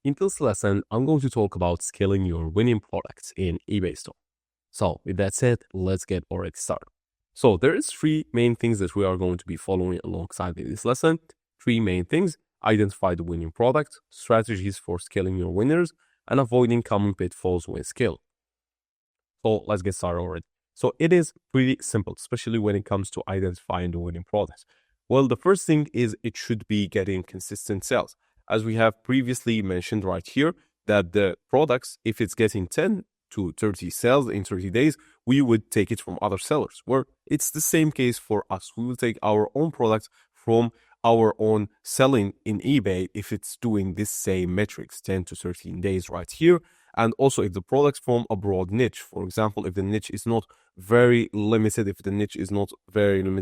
In this lesson, I'm going to talk about scaling your winning products in eBay store. So with that said, let's get already started. So there is three main things that we are going to be following alongside in this lesson. Three main things: identify the winning product, strategies for scaling your winners, and avoiding common pitfalls when scale. So let's get started already. So it is pretty simple, especially when it comes to identifying the winning product. Well, the first thing is it should be getting consistent sales. As we have previously mentioned right here, that the products, if it's getting 10 to 30 sales in 30 days, we would take it from other sellers, where it's the same case for us. We will take our own product from our own selling in eBay if it's doing this same metrics, 10 to 13 days right here. And also if the products form a broad niche, for example, if the niche is not very limited,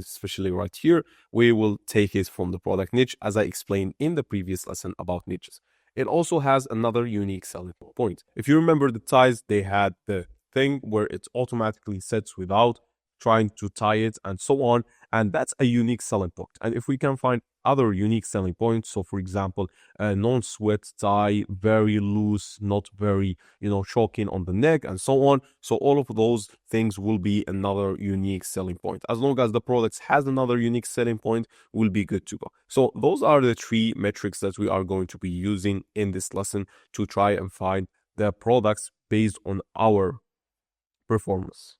especially right here, we will take it from the product niche, as I explained in the previous lesson about niches. It also has another unique selling point. If you remember the ties, they had the thing where it automatically sets without trying to tie it and so on. And that's a unique selling point. And if we can find other unique selling points, so for example, a non-sweat tie, very loose, not very, choking on the neck and so on. So all of those things will be another unique selling point. As long as the product has another unique selling point, we'll be good to go. So those are the three metrics that we are going to be using in this lesson to try and find the products based on our performance.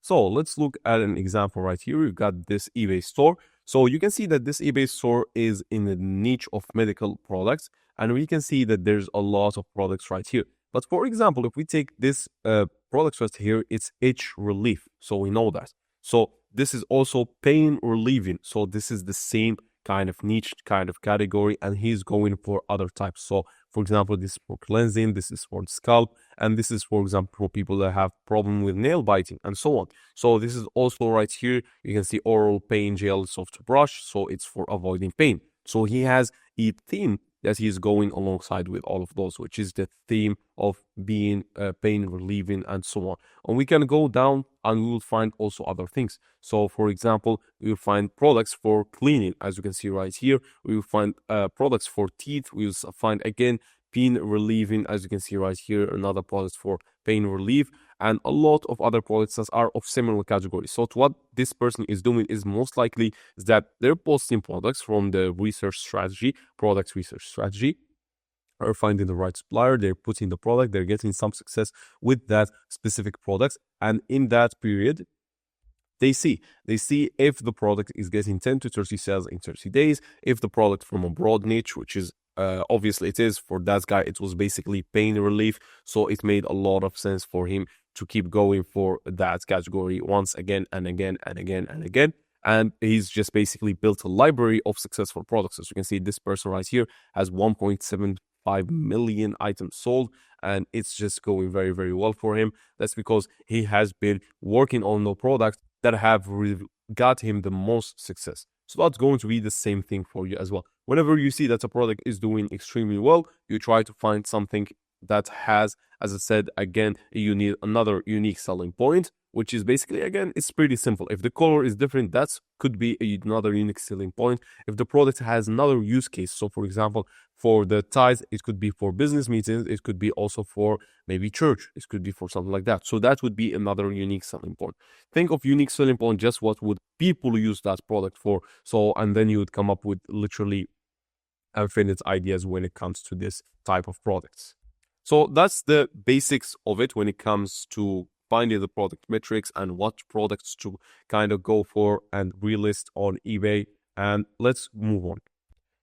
So let's look at an example right here. We've got this eBay store. So you can see that this eBay store is in the niche of medical products, and we can see that there's a lot of products right here. But for example, if we take this product right here, it's itch relief. So we know that. So this is also pain relieving. So this is the same kind of niche, kind of category, and he's going for other types. So for example, this is for cleansing, this is for the scalp, and this is, for example, for people that have problem with nail biting and so on. So this is also right here. You can see oral pain gel soft brush. So it's for avoiding pain. So he has a theme that he's going alongside with all of those, which is the theme of being pain relieving and so on. And we can go down and we will find also other things. So for example, we will find products for cleaning, as you can see right here. We will find products for teeth. We will find again pain relieving, as you can see right here, another product for pain relief, and a lot of other products that are of similar categories. So what this person is doing is most likely is that they're posting products from the product research strategy, are finding the right supplier, they're putting the product, they're getting some success with that specific products, and in that period, they see if the product is getting 10 to 30 sales in 30 days, if the product from a broad niche, which is obviously it is for that guy, it was basically pain relief. So it made a lot of sense for him to keep going for that category once again and again and again and again. And he's just basically built a library of successful products. As you can see, this person right here has 1.75 million items sold, and it's just going very, very well for him. That's because he has been working on the products that have got him the most success. So that's going to be the same thing for you as well. Whenever you see that a product is doing extremely well, you try to find something that has, as I said, again, you need another unique selling point, which is basically, again, it's pretty simple. If the color is different, that could be another unique selling point. If the product has another use case, so for example, for the ties, it could be for business meetings, it could be also for maybe church, it could be for something like that. So that would be another unique selling point. Think of unique selling point, just what would people use that product for. So, and then you would come up with literally infinite ideas when it comes to this type of products. So that's the basics of it when it comes to finding the product metrics and what products to kind of go for and relist on eBay. And let's move on.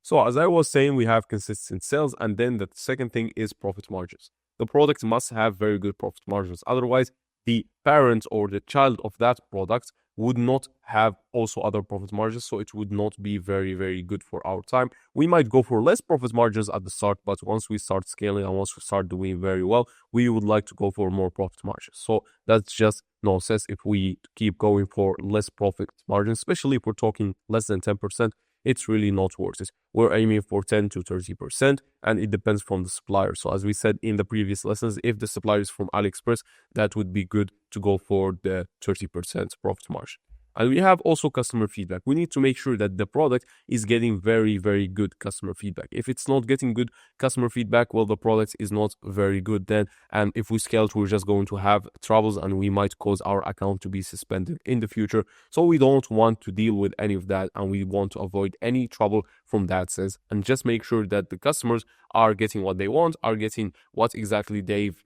So as I was saying, we have consistent sales, and then the second thing is profit margins. The product must have very good profit margins. Otherwise, the parent or the child of that product would not have also other profit margins, so it would not be very, very good for our time. We might go for less profit margins at the start, but once we start scaling and once we start doing very well, we would like to go for more profit margins. So that's just nonsense if we keep going for less profit margins, especially if we're talking less than 10%. It's really not worth it. We're aiming for 10 to 30%, and it depends from the supplier. So as we said in the previous lessons, if the supplier is from AliExpress, that would be good to go for the 30% profit margin. And we have also customer feedback. We need to make sure that the product is getting very, very good customer feedback. If it's not getting good customer feedback, well, the product is not very good then. And if we scale it, we're just going to have troubles and we might cause our account to be suspended in the future. So we don't want to deal with any of that, and we want to avoid any trouble from that sense, and just make sure that the customers are getting what they want, are getting what exactly they've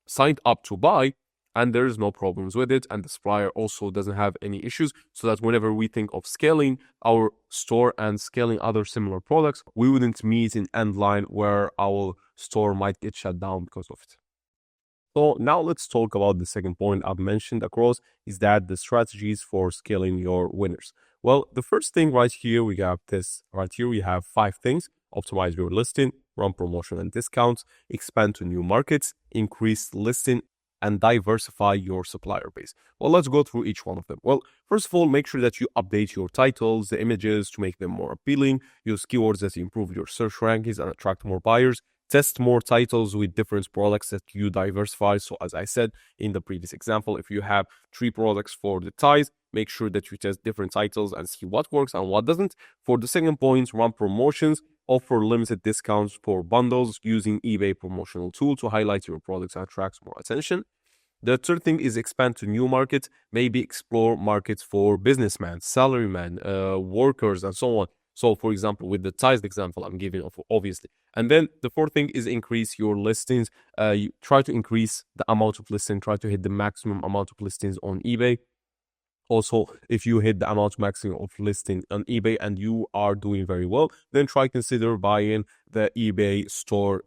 signed up to buy, and there's no problems with it, and the supplier also doesn't have any issues, so that whenever we think of scaling our store and scaling other similar products, we wouldn't meet an end line where our store might get shut down because of it. So now let's talk about the second point I've mentioned across, is that the strategies for scaling your winners. Well, the first thing right here, we have this right here, we have 5 things: optimize your listing, run promotion and discounts, expand to new markets, increase listing, and diversify your supplier base. Well, let's go through each one of them. Well, first of all, make sure that you update your titles, the images to make them more appealing, use keywords that improve your search rankings and attract more buyers. Test more titles with different products that you diversify. So as I said in the previous example, if you have 3 products for the ties, make sure that you test different titles and see what works and what doesn't. For the second point, run promotions, offer limited discounts for bundles using eBay promotional tool to highlight your products and attract more attention. The third thing is expand to new markets, maybe explore markets for businessmen, salarymen, workers, and so on. So, for example, with the ties example I'm giving, obviously. And then the fourth thing is increase your listings. You try to increase the amount of listings, try to hit the maximum amount of listings on eBay. Also, if you hit the amount maximum of listing on eBay and you are doing very well, then try consider buying the eBay store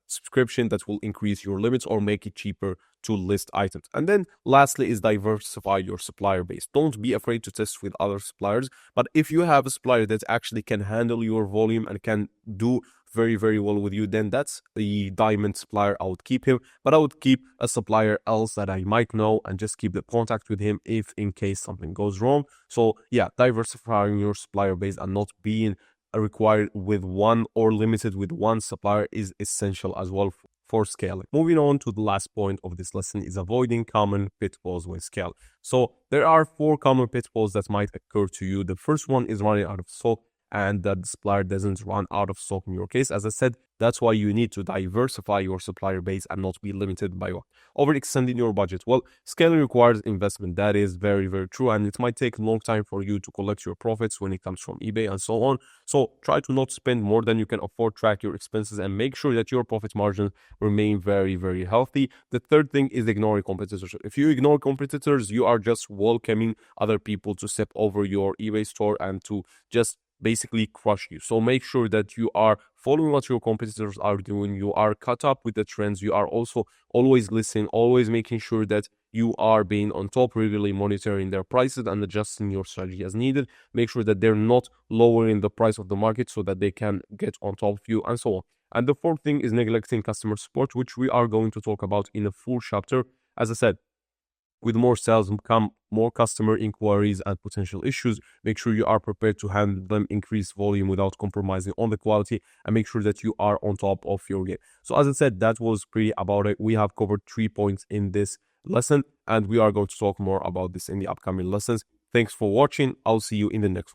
subscription that will increase your limits or make it cheaper to list items. And then lastly is diversify your supplier base. Don't be afraid to test with other suppliers, but if you have a supplier that actually can handle your volume and can do very, very well with you, then that's the diamond supplier. I would keep him, but I would keep a supplier else that I might know and just keep the contact with him if in case something goes wrong. So yeah, diversifying your supplier base and not being required with one or limited with one supplier is essential as well for scaling. Moving on to the last point of this lesson is avoiding common pitfalls when scaling. So there are 4 common pitfalls that might occur to you. The first one is running out of stock, and that the supplier doesn't run out of stock in your case. As I said, that's why you need to diversify your supplier base and not be limited by one. Overextending your budget. Well, scaling requires investment. That is very, very true. And it might take a long time for you to collect your profits when it comes from eBay and so on. So try to not spend more than you can afford, track your expenses, and make sure that your profit margins remain very, very healthy. The third thing is ignoring competitors. If you ignore competitors, you are just welcoming other people to step over your eBay store and to just basically crush you. So make sure that you are following what your competitors are doing. You are caught up with the trends. You are also always listening, always making sure that you are being on top, regularly monitoring their prices and adjusting your strategy as needed. Make sure that they're not lowering the price of the market so that they can get on top of you and so on. And the fourth thing is neglecting customer support, which we are going to talk about in a full chapter. As I said, with more sales come more customer inquiries and potential issues. Make sure you are prepared to handle them, increase volume without compromising on the quality, and make sure that you are on top of your game. So as I said, that was pretty about it. We have covered 3 points in this lesson, and we are going to talk more about this in the upcoming lessons. Thanks for watching. I'll see you in the next one.